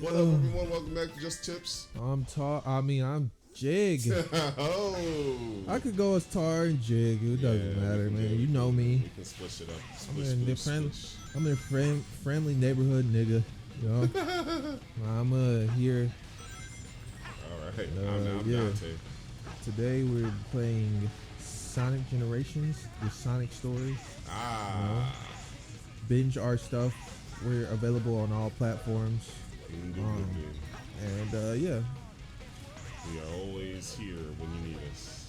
What up, everyone? Welcome back to Just Tips. I'm Jig. Oh. I could go as Tar and Jig. It doesn't matter, man. You know me. We can switch it up. I'm in a friendly neighborhood nigga. You know? I'm here. All right. I'm Dante. Today we're playing Sonic Generations, the Sonic stories. Ah. You know? Binge our stuff. We're available on all platforms. Yeah. We are always here when you need us.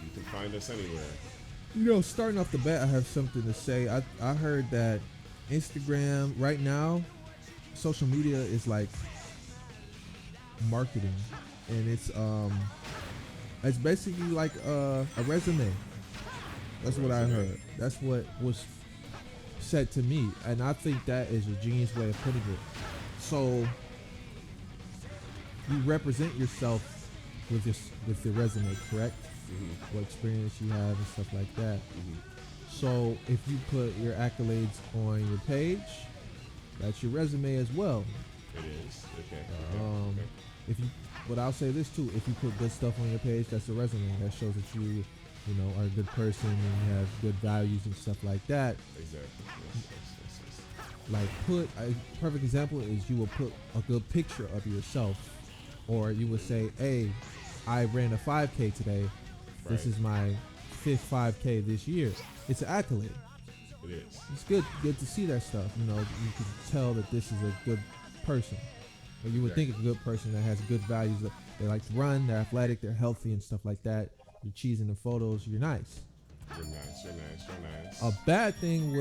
You can find us anywhere. You know, starting off the bat, I have something to say. I heard that Instagram right now, social media is like marketing, and it's basically like a resume. That's what I heard. That's what was said to me, and I think that is a genius way of putting it. So you represent yourself with your resume, correct? Mm-hmm. What experience you have and stuff like that. Mm-hmm. So if you put your accolades on your page, that's your resume as well. It is. Okay. But I'll say this too: if you put good stuff on your page, that's a resume. That shows that you are a good person and you have good values and stuff like that. Exactly. Yes. Like a perfect example is you will put a good picture of yourself, or you would say, "Hey, I ran a 5K today. Right. This is my 5th 5K this year." It's an accolade. It is. It's good to see that stuff. You can tell that this is a good person. Or you would think a good person that has good values. They like to run, they're athletic, they're healthy and stuff like that. You're cheesing the photos, you're nice. You're nice. A bad thing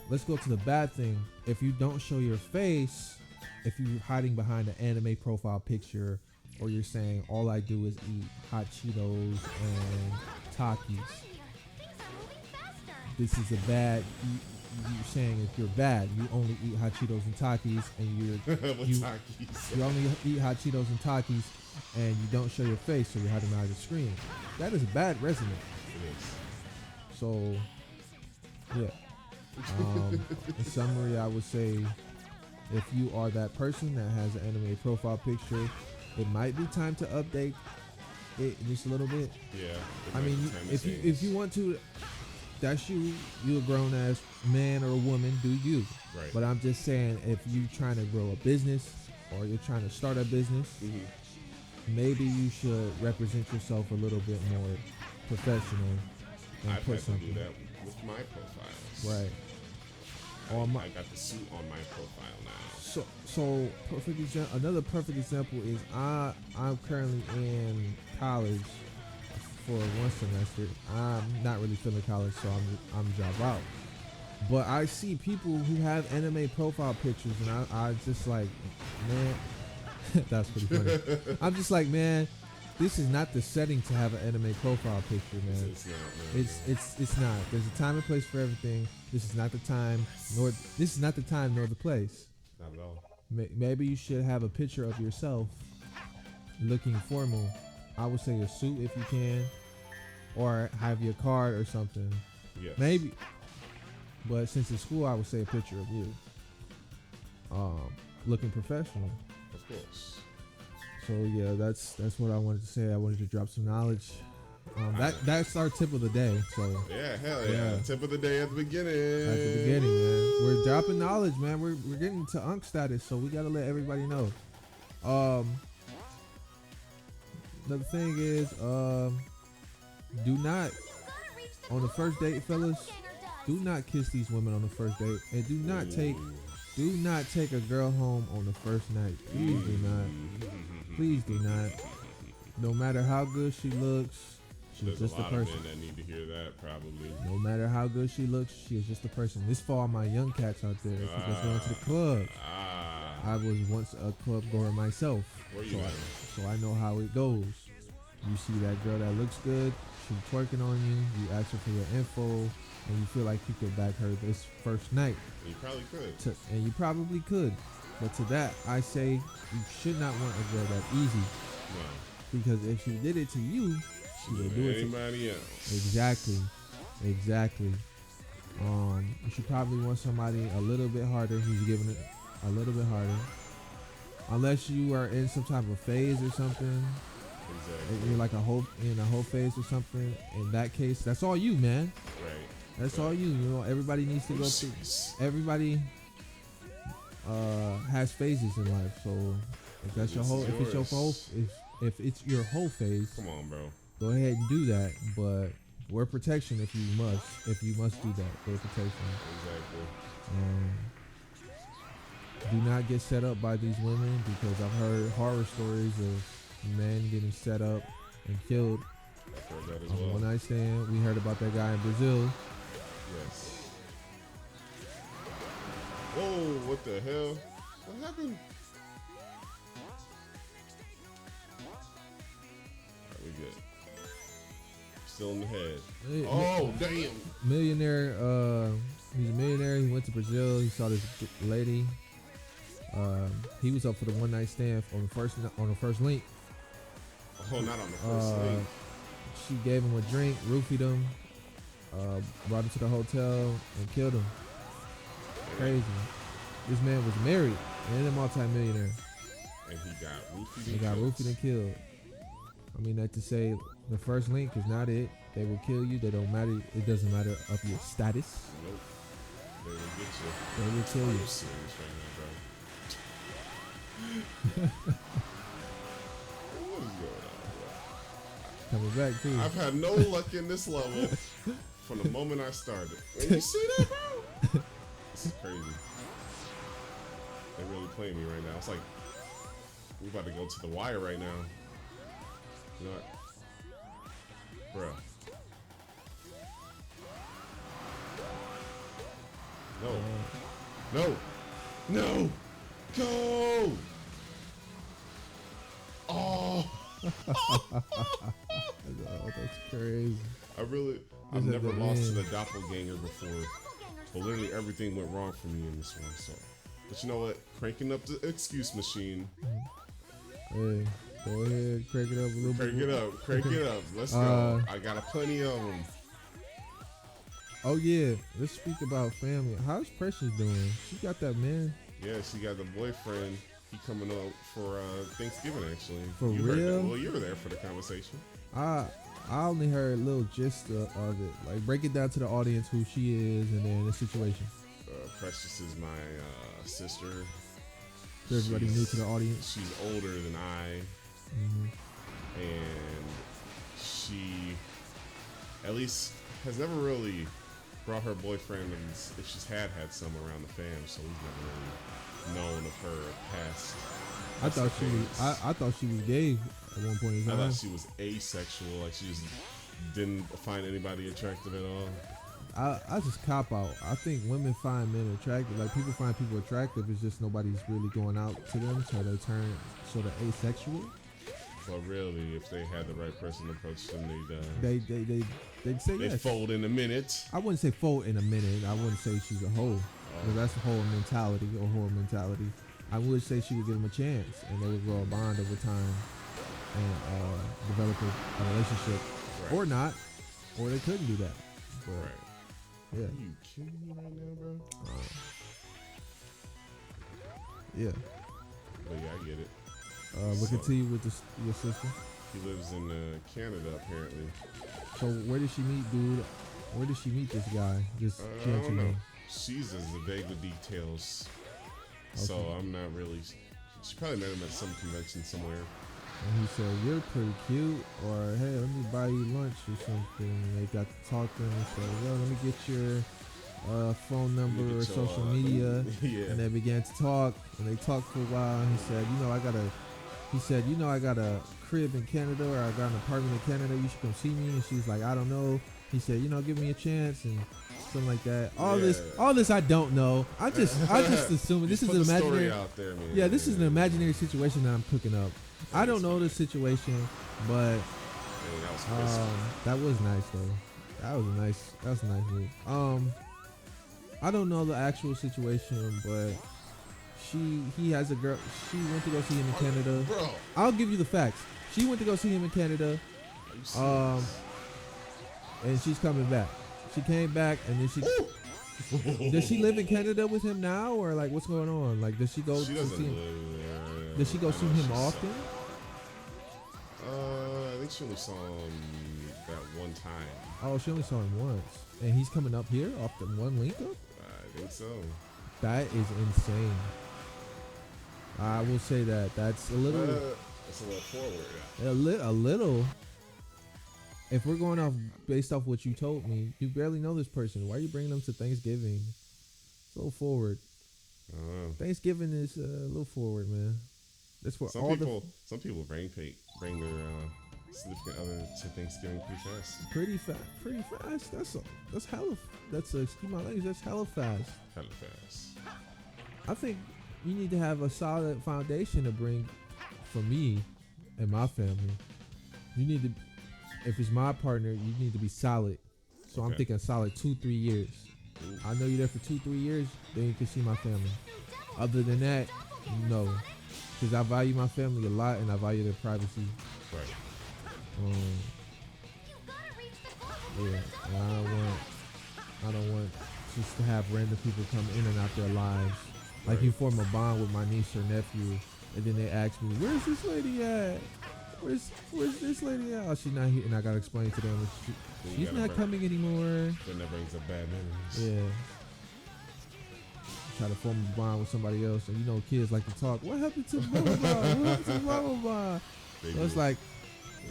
let's go to the bad thing. If you don't show your face, if you're hiding behind an anime profile picture, or you're saying all I do is eat hot Cheetos and Takis, this is a bad. You're saying if you're bad, you only eat hot Cheetos and Takis, and you only eat hot Cheetos and Takis, and you don't show your face, so you're hiding behind the screen. That is a bad resume. It is. So, yeah. In summary, I would say if you are that person that has an anime profile picture, it might be time to update it just a little bit. Yeah. I mean, if you want to, that's you. You're a grown ass man or a woman. Do you? Right. But I'm just saying, if you're trying to grow a business or you're trying to start a business, maybe you should represent yourself a little bit more professional and put something. I do that with my profiles. Right. I got the suit on my profile now. So another perfect example is I'm currently in college for one semester. I'm not really feeling college, so I'm drop out. But I see people who have anime profile pictures, and I just like, man, that's pretty funny. I'm just like, man, this is not the setting to have an anime profile picture, man. It's not. There's a time and place for everything. This is not the time, nor the place. Not at all. Maybe you should have a picture of yourself looking formal. I would say a suit if you can, or have your card or something. Yes. Maybe. But since it's school, I would say a picture of you. Looking professional. Of course. So yeah, that's what I wanted to say. I wanted to drop some knowledge. That's our tip of the day. So yeah, hell yeah. Tip of the day at the beginning. Man. We're dropping knowledge, man. We're getting to Unk status, so we gotta let everybody know. Another thing is, do not on the first date, fellas. Do not kiss these women on the first date, and do not take a girl home on the first night. Please do not. Please do not. No matter how good she looks, she's just a person. There's a lot of men that need to hear that, probably. No matter how good she looks, she is just a person. This for all my young cats out there that's going to the club. I was once a club goer myself. Where you at? So I know how it goes. You see that girl that looks good, she's twerking on you, you ask her for your info, and you feel like you could back her this first night. You probably could. And you probably could. But to that, I say you should not want a girl that easy. No. Because if she did it to you, she will do it to anybody else. Exactly. You should probably want somebody a little bit harder who's giving A little bit harder. Unless you are in some type of phase or something. Exactly. You're like in a whole phase or something. In that case, that's all you, man. Right. That's all you. You know, everybody needs to go through. Everybody has phases in life. So if that's your whole, if it's your whole, if it's your whole phase, come on, bro. Go ahead and do that. But wear protection if you must. If you must do that, wear protection. Exactly. Do not get set up by these women because I've heard horror stories of men getting set up and killed I've heard that as on a well. one-night stand. We heard about that guy in Brazil. Yes. Whoa, what the hell? What happened? Alright, we good. Still in the head. Oh, damn. Millionaire, he's a millionaire. He went to Brazil. He saw this lady. He was up for the one-night stand on the first link. Oh, not on the first link. She gave him a drink, roofied him, brought him to the hotel, and killed him. Crazy. This man was married and a multi-millionaire. And he got roofied. He got roofied and killed. I mean, that to say the first link is not it. They will kill you. They don't matter. It doesn't matter of your status. Nope. They will get you. They will kill you. I'm serious right now, bro. What is going on, bro? Coming back too. I've had no luck in this level from the moment I started. And you see that, bro? This is crazy. They really playing me right now. It's like we about to go to the wire right now. You know what? Bruh. No. No. No. Go. Oh. Oh, that's crazy. I've never lost to the doppelganger before. But literally everything went wrong for me in this one. So, but you know what? Cranking up the excuse machine. Hey, go ahead, crank it up a little bit. Crank it up. Let's go. I got a plenty of them. Oh yeah, let's speak about family. How's Precious doing? She got that man. Yeah, she got the boyfriend. He coming up for Thanksgiving actually. For you real? Heard that. Well, you were there for the conversation. I only heard a little gist of it. Like break it down to the audience who she is and then the situation. Precious is my sister. For everybody new to the audience. She's older than I. And she at least has never really brought her boyfriend, and if she's had some around the fam, so we've never really known of her past. I thought she was gay at one point in time. I thought she was asexual, like she just didn't find anybody attractive at all. I just cop out. I think women find men attractive. Like people find people attractive. It's just nobody's really going out to them, so they turn sort of asexual. But really, if they had the right person to approach them, they'd say yes. They fold in a minute. I wouldn't say fold in a minute. I wouldn't say she's a hoe. Because that's a whole mentality or whore mentality. I would say she would give them a chance, and they would grow a bond over time and develop a relationship, or not, or they couldn't do that. But, yeah. Are you kidding me right now, bro? Yeah. But yeah, I get it. We'll continue with your sister. He lives in Canada, apparently. So where did she meet, dude? Where did she meet this guy? Just I don't know. She's as vague with details. Okay. So I'm not really. She probably met him at some convention somewhere. And he said, "You're pretty cute," or "Hey, let me buy you lunch or something." And they got to talking and said, "Well, let me get your phone number or social media." Yeah. And they began to talk, and they talked for a while. And he said, I got a crib in Canada, or I got an apartment in Canada. You should come see me. And she was like, "I don't know." He said, "Give me a chance," and something like that. All this I don't know. I just assuming this is an imaginary. Out there, man. Yeah, this is an imaginary situation that I'm cooking up. I don't know the situation, but that was nice though. That was a nice move. I don't know the actual situation, but he has a girl. She went to go see him in Canada. Bro. I'll give you the facts. She went to go see him in Canada. And she's coming back. She came back and then she Does she live in Canada with him now, or like what's going on? Like, does she go? She to doesn't see live him? there. Does she go I see know him she's- often? I think she only saw him that one time. Oh, she only saw him once, and he's coming up here off the one link up. I think so. That is insane. I will say that that's a little, It's a little forward. a little. If we're going off based off what you told me, you barely know this person. Why are you bringing them to Thanksgiving? It's a little forward. I don't know. Thanksgiving is a little forward, man. That's for Some all people bring their significant other to Thanksgiving pretty fast. pretty fast. That's hella. That's excuse my language. That's hella fast. Hella fast. I think you need to have a solid foundation to bring for me and my family. You need to, if it's my partner, you need to be solid. So I'm Okay. thinking solid 2-3 years. Ooh. I know you're there for 2-3 years, then you can see my family. Other than that, no. Because I value my family a lot and I value their privacy. Right. Yeah, and I don't want just to have random people come in and out their lives. Like Right. you form a bond with my niece or nephew, and then they ask me, "Where's this lady at? Where's this lady at?" Oh, she's not here, and I gotta explain to them, You she's gotta not bring- coming anymore. Then that brings up bad memories. Yeah. Try to form a bond with somebody else, and you know, kids like to talk. What happened to blah blah blah? What happened to blah blah blah? They So it's do. like,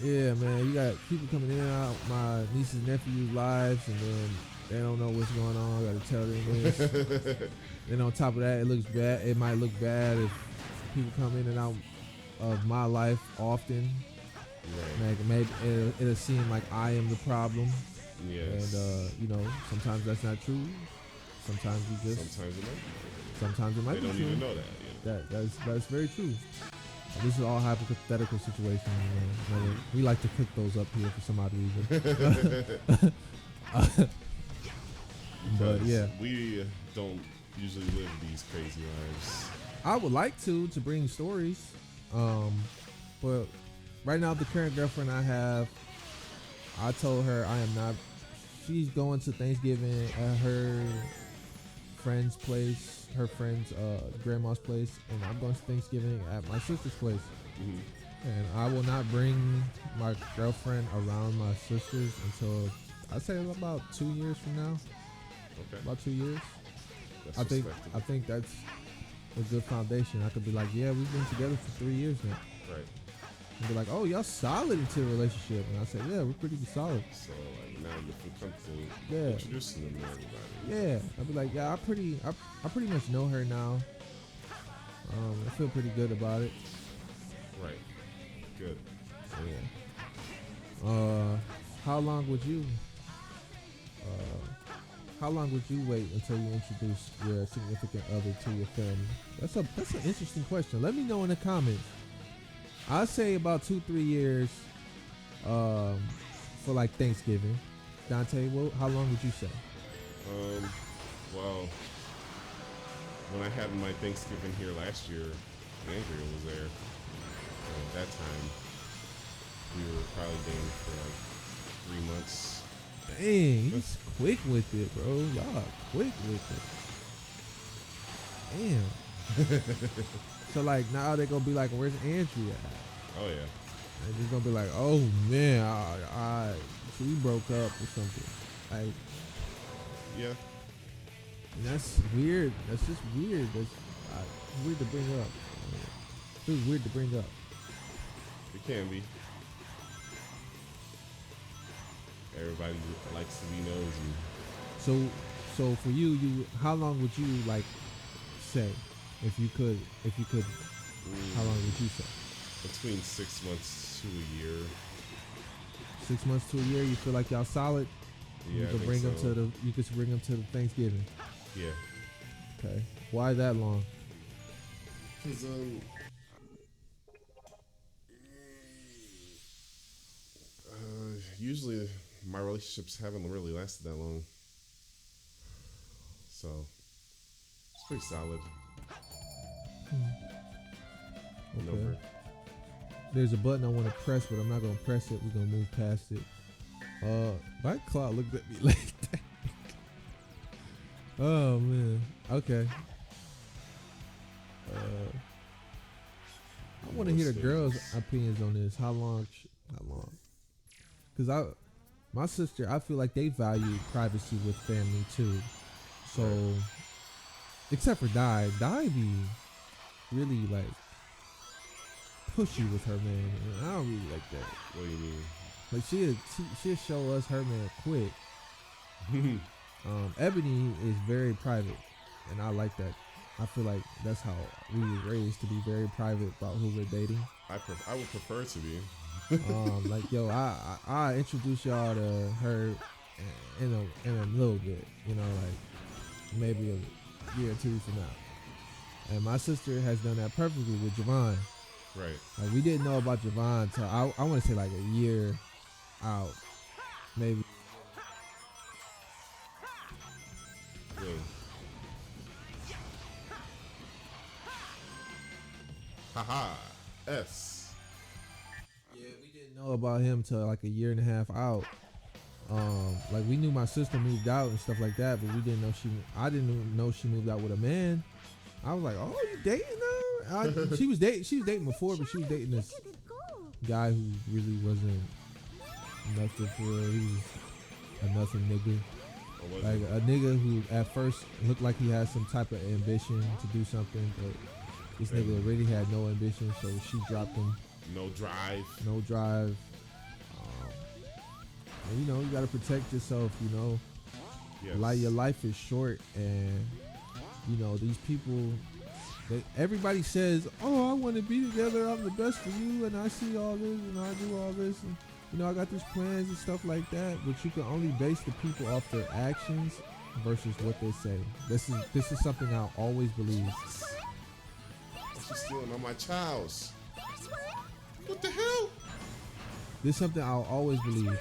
yeah, man, you got people coming in and out my nieces and nephews' lives, and then they don't know what's going on. I gotta tell them this. And on top of that, it looks bad. It might look bad if people come in and out of my life often. Right. Like maybe it'll seem like I am the problem, Yes. and you know, sometimes that's not true. Sometimes you just, Sometimes it might be. sometimes it might They be don't true. even know that. You know? That's very true. And this is all hypothetical situations. You know. We like to cook those up here for some odd reason. But Because yeah, we don't usually live these crazy lives. I would like to bring stories, but right now the current girlfriend I have, I told her I am not. She's going to Thanksgiving at her friend's place, her friend's grandma's place, and I'm going to Thanksgiving at my sister's place. Mm-hmm. And I will not bring my girlfriend around my sisters until I'd say about 2 years from now. Okay. About 2 years. That's I respectable. think that's a good foundation. I could be like, yeah, we've been together for 3 years now. Right. And be like, oh, y'all solid into a relationship. And I say, yeah, we're pretty solid. So like now you feel comfortable Yeah. introducing them to everybody. Yeah. I'd be like, yeah, I pretty much know her now. I feel pretty good about it. Right. Good. So, yeah. How long would you wait until you introduce your significant other to your family? That's an interesting question. Let me know in the comments. I'd say about 2-3 years for like Thanksgiving. Dante, how long would you say? Well, when I had my Thanksgiving here last year, Andrea was there. And at that time, we were probably dating for like 3 months. Dang, he's quick with it, bro. Y'all quick with it. Damn. So like now they're gonna be like, where's Andrea at? Oh yeah. And they're gonna be like, oh man, so we broke up or something. Like, Yeah. and that's weird. That's just weird. That's weird to bring up. It's weird to bring up. It can be. Everybody likes to be nosy. So for you, how long would you like say, if you could, how long would you say? Between 6 months to a year. 6 months to a year. You feel like y'all solid. Yeah, You I could think bring them so. to you could bring them to the Thanksgiving. Yeah. Okay. Why that long? Cause usually my relationships haven't really lasted that long. So it's pretty solid. Okay. Number. There's a button I want to press, but I'm not gonna press it. We're gonna move past it. My cloud looked at me like that. Oh man. Okay. I want to hear the girls' opinions on this. How long? How long? Because my sister, I feel like they value privacy with family too. So, except for Di be really like pushy with her man. And I don't really like that. What do you mean? Like she'll show us her man quick. Ebony is very private, and I like that. I feel like that's how we were raised, to be very private about who we're dating. I would prefer to be. Like yo, I introduce y'all to her in a little bit, you know, like maybe a year or two from now. And my sister has done that perfectly with Javon. Right. Like we didn't know about Javon till I want to say like a year out, maybe. Really. Haha. S. Yeah, we didn't know about him till like a year and a half out. Like we knew my sister moved out and stuff like that, but we didn't know I didn't know she moved out with a man. I was like, oh, you dating her? She was dating before, but she was dating this guy who really wasn't nothing for her. He was a nothing nigga. Like a nigga who at first looked like he had some type of ambition to do something, but this nigga really had no ambition, so she dropped him. No drive. No drive. And you know, you gotta protect yourself, you know. Yes. Like your life is short, and you know, these people, everybody says, oh, I want to be together, I'm the best for you, and I see all this, and I do all this, and you know, I got these plans and stuff like that, but you can only base the people off their actions versus what they say. This is something I'll always believe. She's stealing on my child's. What the hell? This is something I'll always believe.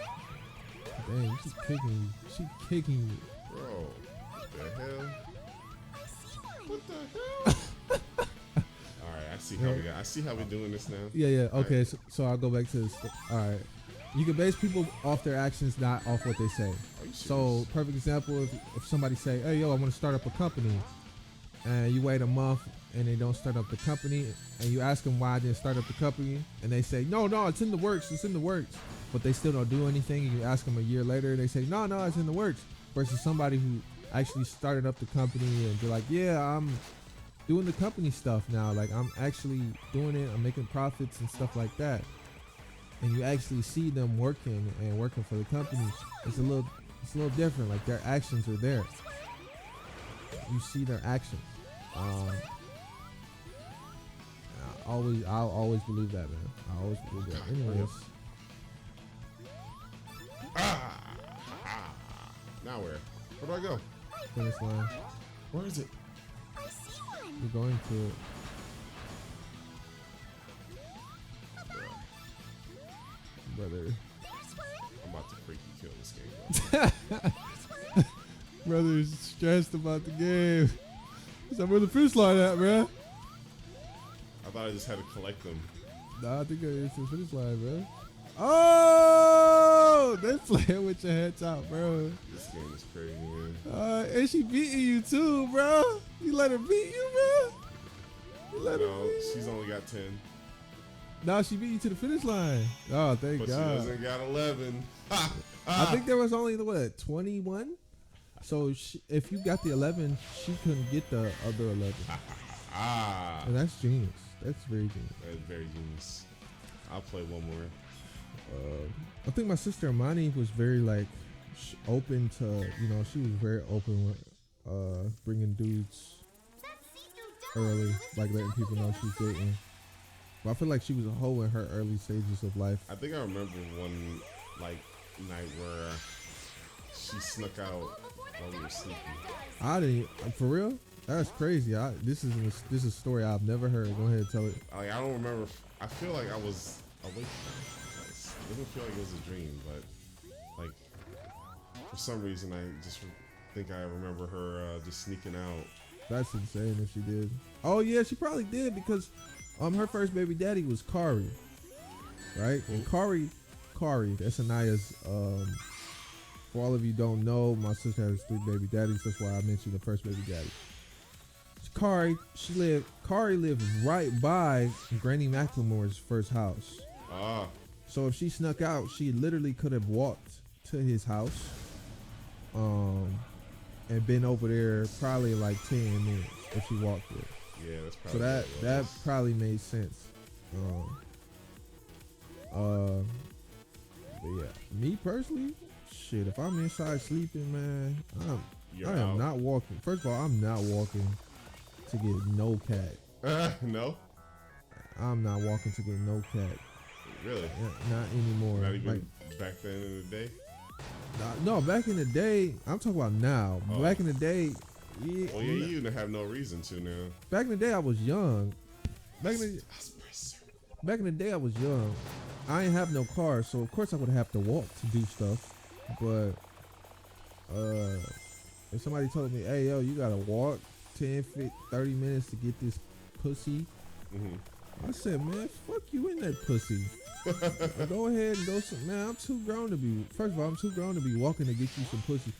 Dang, she's kicking you. Bro, what the hell? What the hell? Alright, I see how we're doing this now. Yeah, okay, Right. so I'll go back to this. Alright. You can base people off their actions, not off what they say. So, perfect example, if somebody say, hey, yo, I want to start up a company, and you wait a month and they don't start up the company, and you ask them why I didn't start up the company, and they say, no, it's in the works, but they still don't do anything, and you ask them a year later, and they say, no, it's in the works, versus somebody who actually started up the company, and they're like, yeah, I'm doing the company stuff now, like I'm actually doing it, I'm making profits and stuff like that. And you actually see them working for the company. It's a little different. Like their actions are there. You see their actions. I'll always believe that, man. I always believe that. Anyways. Now where? Where do I go? Finish line. Where is it? You're going to it. Brother. I'm about to freaky kill this game. Brother's stressed about the game. He's like, where the finish line at, bro? I thought I just had to collect them. Nah, I think it's the finish line, bro. Oh, they playing with your head top, bro. This game is crazy, man. And she beating you too, bro. You let her beat you, bro. You let her beat she's you. only got 10. No, she beat you to the finish line. Oh, thank But God. she doesn't got 11. I think there was only, 21? So if you got the 11, she couldn't get the other 11. And that's genius. That's very genius. That is very genius. I'll play one more. I think my sister Imani was very open to, she was very open with bringing dudes early, like letting people know she's dating. But I feel like she was a hoe in her early stages of life. I think I remember one night where she snuck out while we were sleeping. I didn't, for real? That's crazy. This is a story I've never heard. Go ahead and tell it. I don't remember. I feel like I was awake. It doesn't feel like it was a dream, but for some reason I just think I remember her just sneaking out. That's insane if she did. Oh yeah, she probably did because her first baby daddy was Kari, right? And Kari, that's Anaya's For all of you don't know, my sister has 3 baby daddies. That's why I mentioned the first baby daddy. Kari lived right by Granny McLemore's first house. Ah, So if she snuck out, she literally could have walked to his house, and been over there probably like 10 minutes if she walked there. yeah, that's So probably that probably made sense. But yeah, me personally, shit, if I'm inside sleeping, man, You're I am out. not walking. First of all, I'm not walking to get no cat. No, I'm not walking to get no cat. really. Not anymore. Not even Like, back then in the day. no, back in the day, I'm talking about now. Oh. Back in the day, yeah, Well, yeah, you have no reason to now. back in the day, I was young. Back in the day, I was young. I ain't have no car, so of course I would have to walk to do stuff. But if somebody told me, "Hey, yo, you gotta walk 10, 30 minutes to get this pussy," I said, "Man, fuck you in that pussy. Go ahead and go some. Man, I'm too grown to be. First of all, I'm too grown to be walking to get you some pussy.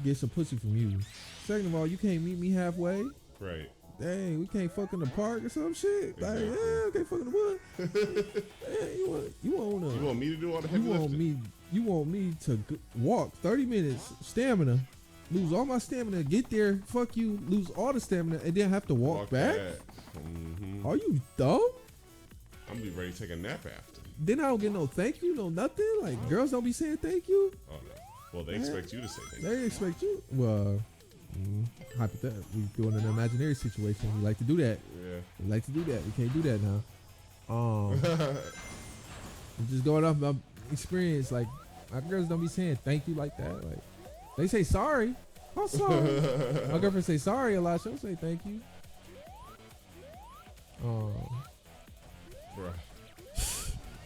Get some pussy from you. Second of all, you can't meet me halfway. Right. Dang, we can't fuck in the park or some shit. Like, Exactly. yeah, we can't fuck in the wood. Man, you want me to do all the heavy lifting? You want me to walk 30 minutes, stamina, lose all my stamina, get there, fuck you, lose all the stamina, and then have to walk back? Are you dumb? I'm gonna be ready to take a nap after. Then I don't get no thank you, no nothing. Like, girls don't be saying thank you. Oh no. Well, they expect you to say thank you. They expect you. Well, hypothetical. We doing an imaginary situation. We like to do that. Yeah. We like to do that. We can't do that now. I'm just going off my experience. Like, my girls don't be saying thank you like that. Like, they say sorry. I'm sorry. My girlfriend say sorry a lot. She'll say thank you. Bruh.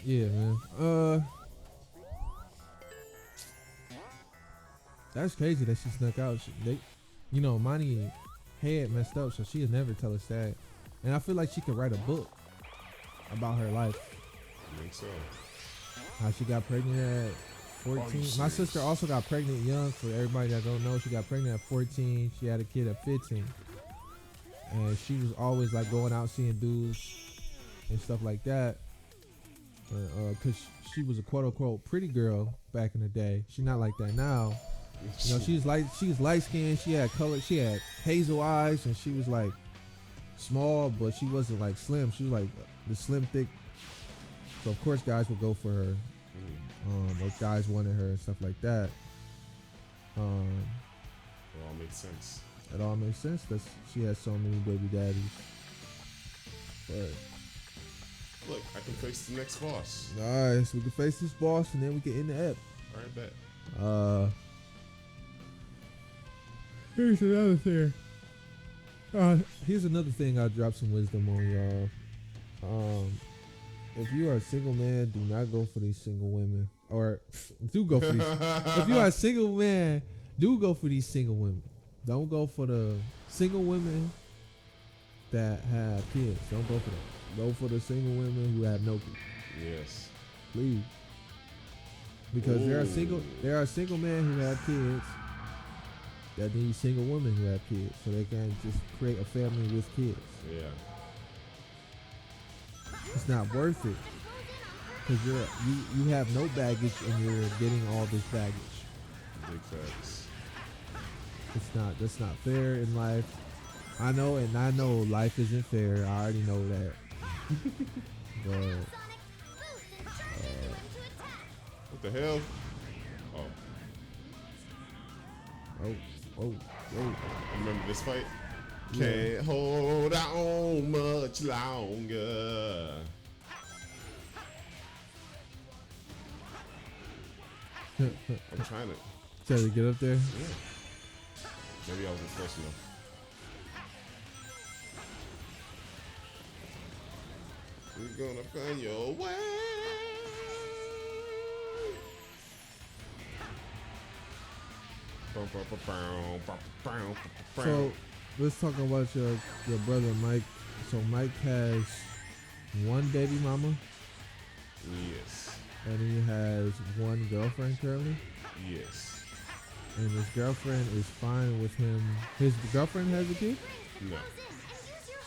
Yeah, man. That's crazy that she snuck out. Money head messed up, so she'll never tell us that. And I feel like she could write a book about her life. I think so. How she got pregnant at 14. My serious? sister also got pregnant young. For everybody that don't know, she got pregnant at 14. She had a kid at 15. And she was always like going out seeing dudes and stuff like that. Cause she was a quote unquote pretty girl back in the day. She's not like that now. You know, she was light skinned. She had color. She had hazel eyes, and she was like small, but she wasn't like slim. She was like the slim thick. So of course guys would go for her. Or guys wanted her and stuff like that. It all makes sense. It all makes sense that she has so many baby daddies. But Look, I can face the next boss. alright, so we can face this boss and then we can end the ep. Alright, bet. Here's another thing. Here's another thing I'll drop some wisdom on y'all. If you are a single man, do not go for these single women. Or do go for these. If you are a single man, do go for these single women. Don't go for the single women that have kids. Don't go for them. Go for the single women who have no kids. Yes. Please. Because there are single men who have kids that need single women who have kids, so they can just create a family with kids. Yeah. It's not worth it because you have no baggage and you're getting all this baggage. Big facts. That's not fair in life. I know life isn't fair. I already know that. But What the hell? Oh. oh. Remember this fight? Yeah. Can't hold on much longer. I'm trying to. Try to get up there. Yeah. Maybe I wasn't close enough. We're gonna find your way. So let's talk about your brother Mike. So Mike has one baby mama Yes. and he has one girlfriend currently. Yes. and his girlfriend is fine with him. His girlfriend has a kid, No.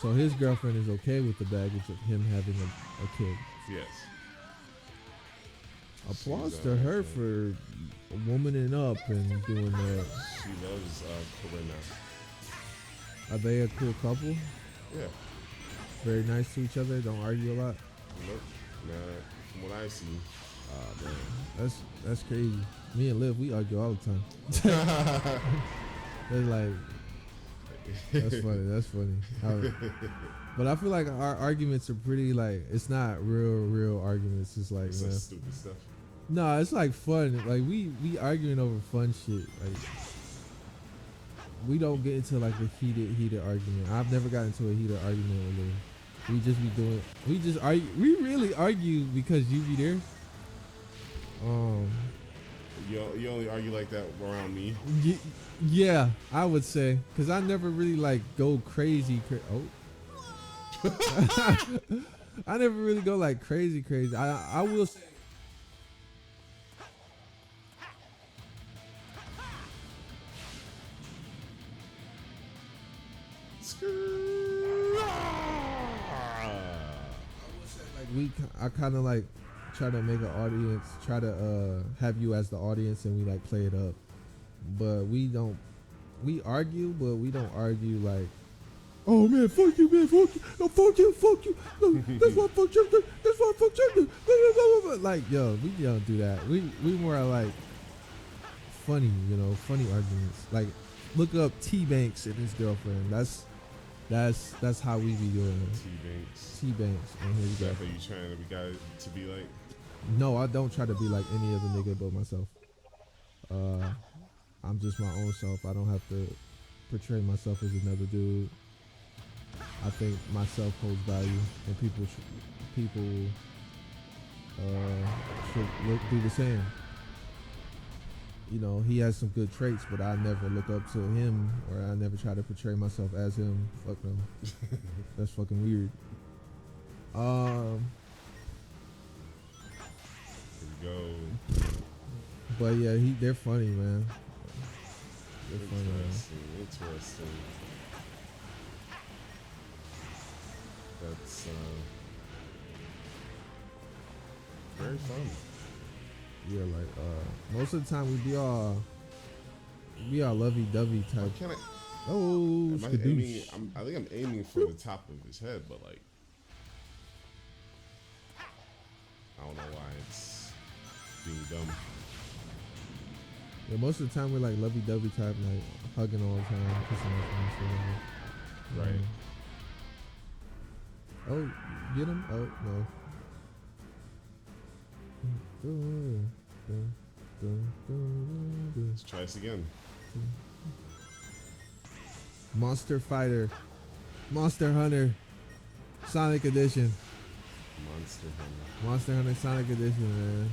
so his girlfriend is okay with the baggage of him having a kid. Yes. Applause She's, to her for womaning up and doing that. She loves Corinna. Are they a cool couple? Yeah. Very nice to each other. Don't argue a lot. Nope. Nah. From what I see. Oh man, that's crazy. Me and Liv, we argue all the time. It's like that's funny. That's funny. But I feel like our arguments are pretty like it's not real arguments. It's like It's man, just stupid stuff. no, it's like fun. Like we arguing over fun shit. Like we don't get into like a heated argument. I've never got into a heated argument with Liv. We just be doing. We just argue. We really argue because you be there. You only argue like that around me. Yeah, I would say, cause I never really like go crazy. I never really go like crazy. I will say. I kind of like try to make an audience, try to have you as the audience, and we like play it up. But we don't. We argue, but we don't argue like, oh man, fuck you, man, fuck you, no, fuck you, no, that's why fuck you, that's why fuck you, like yo, we don't do that. We more like funny, funny arguments. Like look up T Banks and his girlfriend. That's how we be doing it. T Banks and his girlfriend. Are you trying to be guy to be like? No, I don't try to be like any other nigga but myself. I'm just my own self. I don't have to portray myself as another dude. I think myself holds value, and people should do the same. He has some good traits, but I never look up to him, or I never try to portray myself as him. Fuck them. That's fucking weird. Here we go. But yeah, they're funny, man. They're funny, man. Interesting. That's very fun. Yeah, like most of the time we be all lovey-dovey type. Can I? Oh, I think I'm aiming for the top of his head, but like, I don't know why it's being dumb. Yeah, most of the time we're like lovey-dovey type, like hugging all the time, kissing all the time, stuff like that. Right. Oh, get him? Oh no. Let's try this again. Monster Fighter, Monster Hunter, Sonic Edition. Monster Hunter Sonic Edition, man.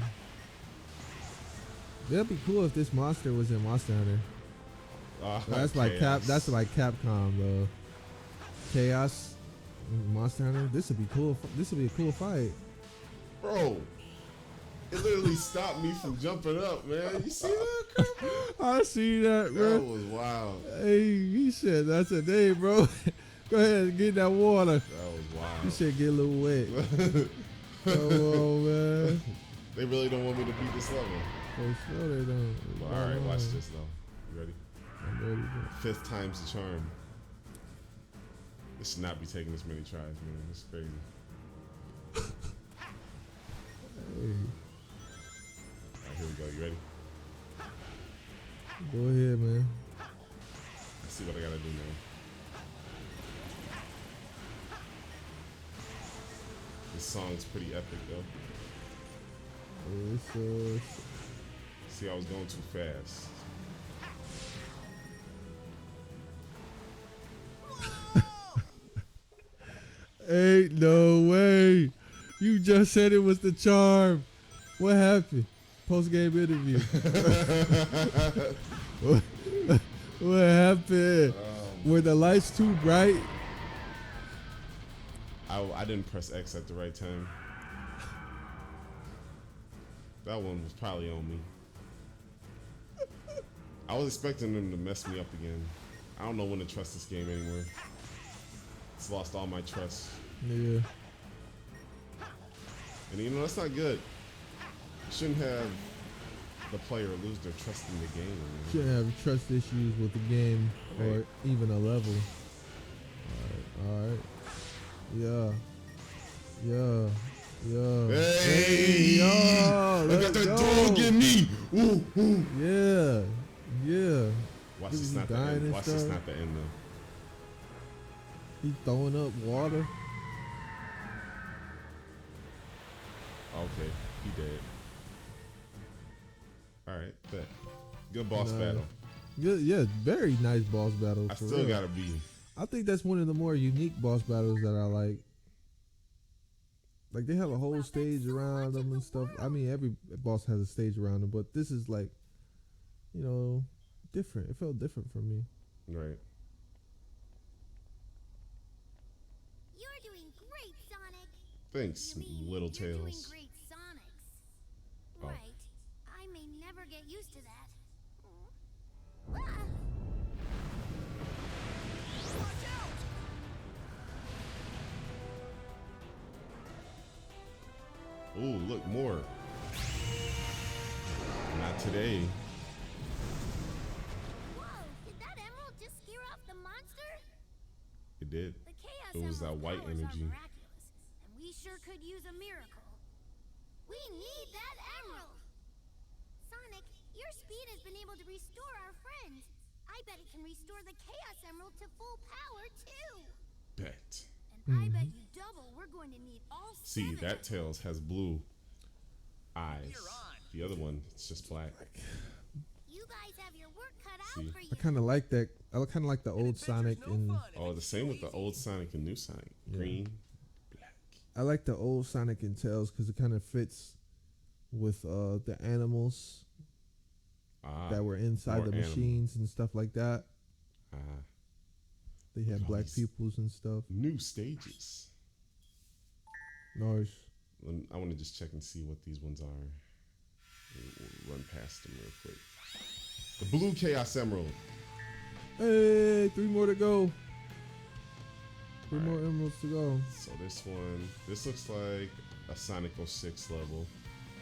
That'd be cool if this monster was in Monster Hunter. That's like That's like Capcom though. Chaos, Monster Hunter. This would be cool. This would be a cool fight, bro. It literally stopped me from jumping up, man. You see that? I see that, bro. That was wild. Hey, he said that's a day, bro. Go ahead and get that water. That was wild. You should get a little wet. Come on, man. They really don't want me to beat this level. For sure they don't. Well, all right, watch this though. You ready? I'm ready, bro. 5th time's the charm. This should not be taking this many tries, man. It's crazy. Hey. Here we go. You ready? Go ahead, man. Let's see what I gotta do now. This song's pretty epic, though. See, I was going too fast. Ain't no way. You just said it was the charm. What happened? Post-game interview. What happened? Were the lights too bright? I didn't press X at the right time. That one was probably on me. I was expecting them to mess me up again. I don't know when to trust this game anymore. It's lost all my trust. Yeah. And you know, that's not good. You shouldn't have the player lose their trust in the game. Shouldn't have trust issues with the game or Right. even a level. Alright. Yeah. Yeah. Yeah. Hey! Yo, Look let's at that go. dog in me! Woo, woo. Yeah. Yeah. Watch Is this he not the dying end. and Watch this stuff? not the end though. He's throwing up water. Okay, he dead. Alright, bet. Good boss Nah. battle. Good, yeah, very nice boss battle. I for still real. gotta be. I think that's one of the more unique boss battles that I like. Like they have a whole stage around them and stuff. I mean, every boss has a stage around them, but this is like, you know, different. It felt different for me. Right. You're doing great, Sonic. Thanks, You mean Little you're doing Tails. great, Sonics. Oh. Right. I may never get used to that. Ah! Ooh, look, more. Not today. Whoa! Did that emerald just scare off the monster? It did. The chaos It was that emerald white powers are energy. miraculous, and we sure could use a miracle. We need that emerald. Sonic, your speed has been able to restore our friend. I bet it can restore the chaos emerald to full power too. Bet. And I bet you double we're going to need all See, 7. that Tails has blue eyes. The other one, it's just black. You guys have your work cut out See. for you. I kind of like that. I kind of like the old Sonic and Oh, the same with the old Sonic and new Sonic. Yeah. Green, black. I like the old Sonic and Tails because it kind of fits with the animals Ah, that were inside more the animal. machines and stuff like that. ah. They had at all black these- peoples and stuff. New stages. Nice. I want to just check and see what these ones are. We'll run past them real quick. The blue Chaos Emerald. Hey, 3 more to go. 3 All more right. emeralds to go. So this one, this looks like a Sonic 06 level.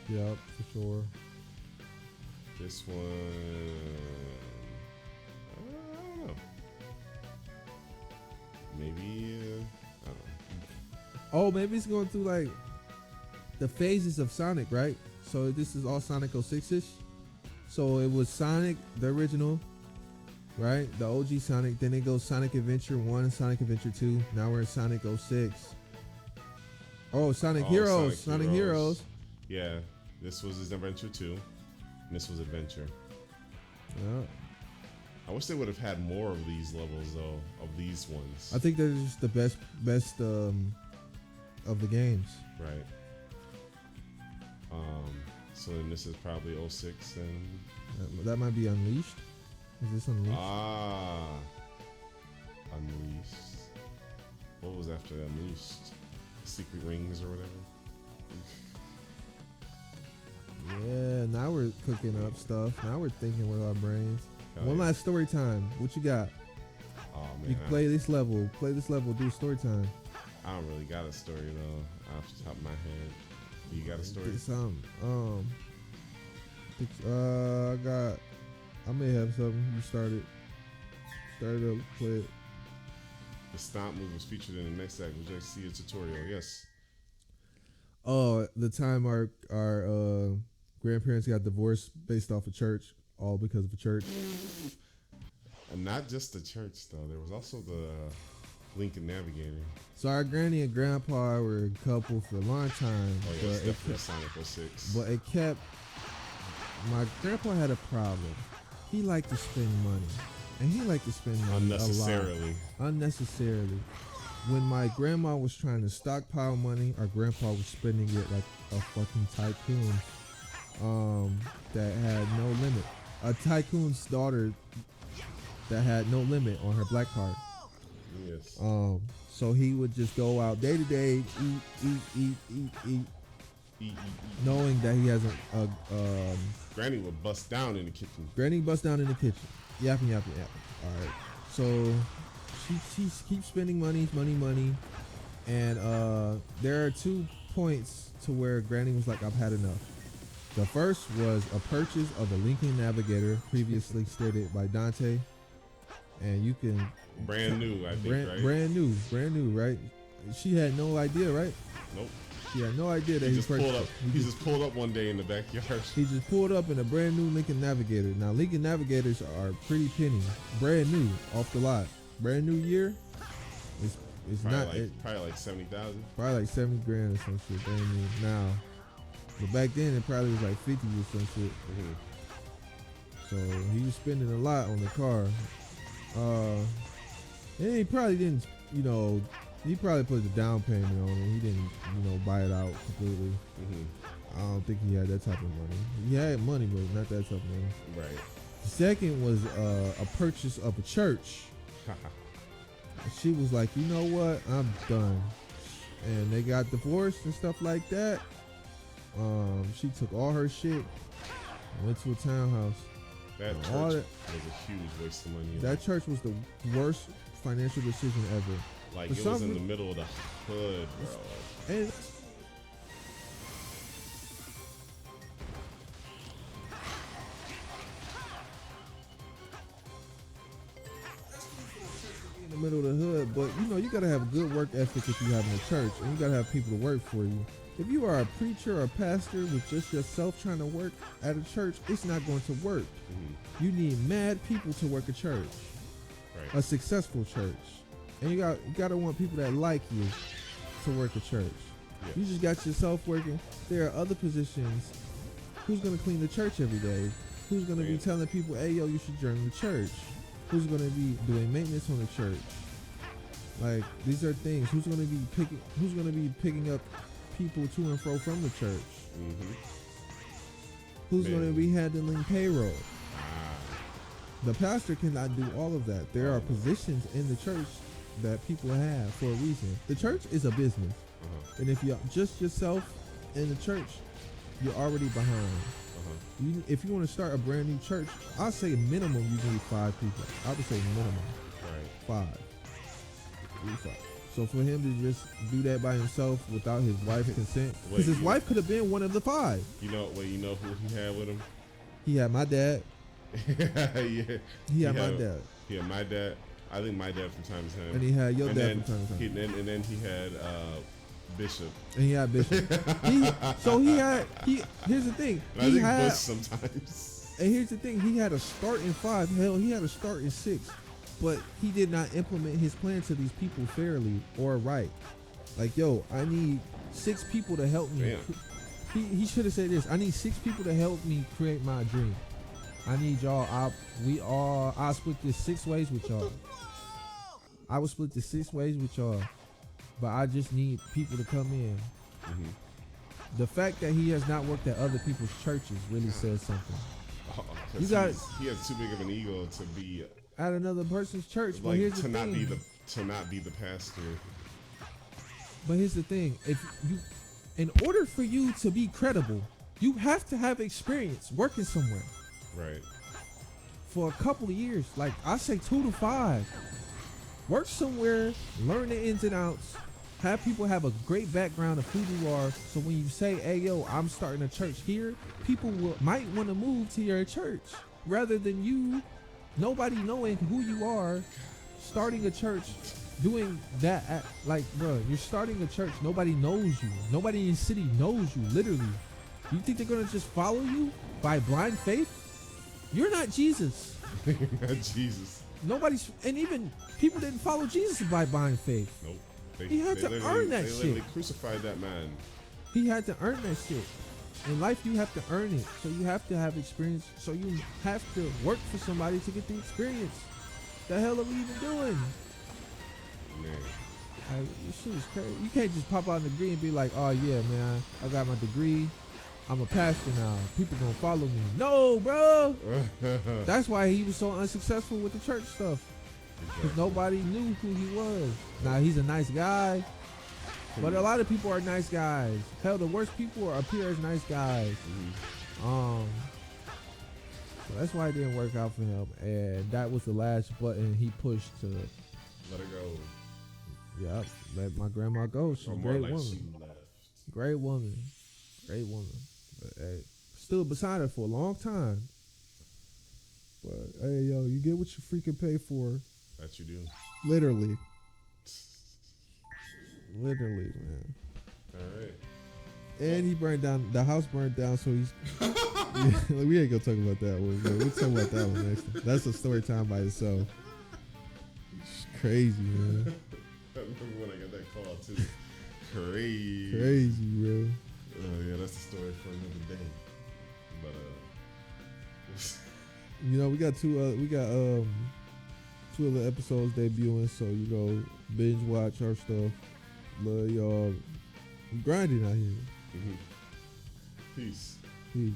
Yep, for sure. This one, I don't know. Maybe, I don't know. Oh, maybe it's going through like the phases of Sonic, right? So this is all Sonic 06-ish. So it was Sonic, the original, right? The OG Sonic. Then it goes Sonic Adventure 1 and Sonic Adventure 2. Now we're in Sonic 06. Oh, Sonic Oh, Heroes. Sonic Sonic Heroes. Yeah, this was his Adventure 2, and this was Adventure. Yeah. I wish they would have had more of these levels though, of these ones. I think they're just the best of the games. Right. So then this is probably 06 then. That might be Unleashed. Is this Unleashed? Unleashed. What was after Unleashed? Secret Rings or whatever. Yeah, now we're cooking up stuff. Now we're thinking with our brains. Hell One yeah. last story time. What you got? Oh You man, can play this level. Play this level. Do story time. I don't really got a story though. Off the top of my head. You got a story? Get something. I may have something. You started up. Play it. The stomp move was featured in the next act. Would you like to see a tutorial? Yes. Oh, the time our grandparents got divorced based off of church, all because of a church. And not just the church though. There was also the Lincoln Navigator. So our granny and grandpa were a couple for a long time, Oh yeah, but it's it definitely kept, Sonic 06. but it kept. My grandpa had a problem. He liked to spend money, and he liked to spend money Unnecessarily. a lot, unnecessarily. When my grandma was trying to stockpile money, our grandpa was spending it like a fucking tycoon. That had no limit. A tycoon's daughter that had no limit on her black card. Yes. So he would just go out day to day, eat, knowing that he has Granny would bust down in the kitchen. Granny bust down in the kitchen, yapping. All right, so she keeps spending money, and there are 2 points to where Granny was like, I've had enough. The first was a purchase of a Lincoln Navigator, previously stated by Dante, and you can Brand new, I think, right? brand new, right? She had no idea, right? Nope. She had no idea that He he just purchased pulled up. it. He just pulled up one day in the backyard. He just pulled up in a brand new Lincoln Navigator. Now Lincoln Navigators are pretty penny, brand new off the lot, brand new year. It's Probably like 70,000. probably like 70 grand or some shit. Brand new now, but back then it probably was like 50 or some shit. Mm-hmm. So he was spending a lot on the car. And he probably didn't, he probably put the down payment on it. He didn't, buy it out completely. Mm-hmm. I don't think he had that type of money. He had money, but not that type of money. Right. The second was a purchase of a church. She was like, you know what? I'm done. And they got divorced and stuff like that. She took all her shit and went to a townhouse. That church was a huge waste of money. That church was the worst financial decision ever. Like, it was in the middle of the hood, bro. And in the middle of the hood, but you gotta have a good work ethic if you have a church, and you gotta have people to work for you. If you are a preacher or a pastor with just yourself trying to work at a church, it's not going to work. Mm-hmm. You need mad people to work a church, Right. a successful church, and you gotta want people that like you to work a church. Yeah. You just got yourself working. There are other positions. Who's gonna clean the church every day? Who's gonna be Right. telling people, "Hey, yo, you should join the church"? Who's gonna be doing maintenance on the church? Like, these are things. Who's gonna be picking up people to and fro from the church? Mm-hmm. Who's Man. gonna be handling payroll? Ah, The pastor cannot do all of that. There are positions in the church that people have for a reason. The church is a business, and if you're just yourself in the church, you're already behind. If you want to start a brand new church, I'd say minimum you need 5 people. I would say minimum Right. 5. You need 5. So for him to just do that by himself without his wife's consent, because his wife could have been one of the 5. You know who he had with him? He had my dad. Yeah. He had my dad. Yeah, my dad. I think my dad from time to time. And he had your And dad then from time to time. And then he had Bishop. And he had Bishop. Here's the thing. And I think Bush sometimes. And here's the thing. He had a start in 5. Hell, he had a start in 6. But he did not implement his plan to these people fairly or right. Like, yo, I need 6 people to help me. Damn. He should have said this. I need 6 people to help me create my dream. I need y'all. I'll split this 6 ways with y'all. I will split this 6 ways with y'all. But I just need people to come in. Mm-hmm. The fact that he has not worked at other people's churches really says something. He has too big of an ego to be at another person's church. But like here's the to not thing. be the pastor. But here's the thing: in order for you to be credible, you have to have experience working somewhere. Right. For a couple of years, like I say, 2 to 5. Work somewhere, learn the ins and outs. Have people have a great background of who you are, so when you say, "Hey, yo, I'm starting a church here," people might want to move to your church rather than you, nobody knowing who you are, starting a church, doing that. Bro, you're starting a church. Nobody knows you. Nobody in your city knows you. Literally, you think they're gonna just follow you by blind faith? You're not Jesus. Not Jesus. And even people didn't follow Jesus by blind faith. Nope. He had to earn that They shit. literally crucified that man. He had to earn that shit. In life, you have to earn it. So you have to have experience. So you have to work for somebody to get the experience. The hell are we even doing? Man. This shit is crazy. You can't just pop out a degree and be like, "Oh yeah, man, I got my degree. I'm a pastor now. People gonna follow me." No, bro. That's why he was so unsuccessful with the church stuff. Because nobody knew who he was. Now he's a nice guy. But a lot of people are nice guys. Hell, the worst people appear as nice guys. So that's why it didn't work out for him. And that was the last button he pushed to Let her go. Yep, let my grandma go. She's a Or more great like woman. she left. Great woman. Great woman. But, hey, stood beside her for a long time. But hey, yo, you get what you freaking pay for. That you do. Literally. Literally, man. All right. And he burned down, the house burned down, so he's. Yeah, we ain't gonna talk about that one. But we'll talk about that one next time. That's a story time by itself. It's crazy, man. I remember when I got that call too. Crazy. Crazy, bro. Oh yeah, that's the story for another day. But You know, we got two other episodes debuting, so you know, binge watch our stuff. Love y'all. We grinding out here. Peace. Peace.